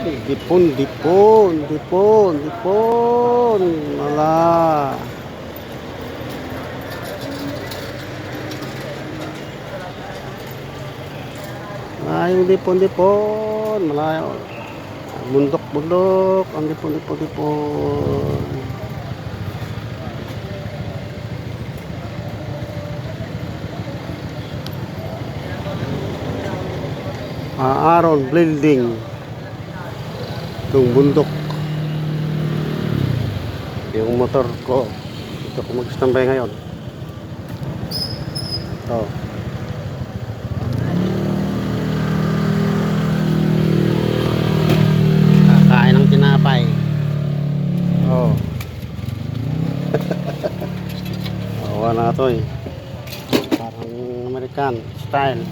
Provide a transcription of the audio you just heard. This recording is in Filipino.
Dipon, dipon, dipon, dipon. Wala. Yung dipon, dipon. Malayo. Bundok, bundok. Ang dipon, dipon, dipon. Aaron Building. Itong bundok. Yung motor ko. Dito ko mag-standby ngayon. Ito. Kakain ng tinapay. Oh. Awa na ito eh. Parang American style.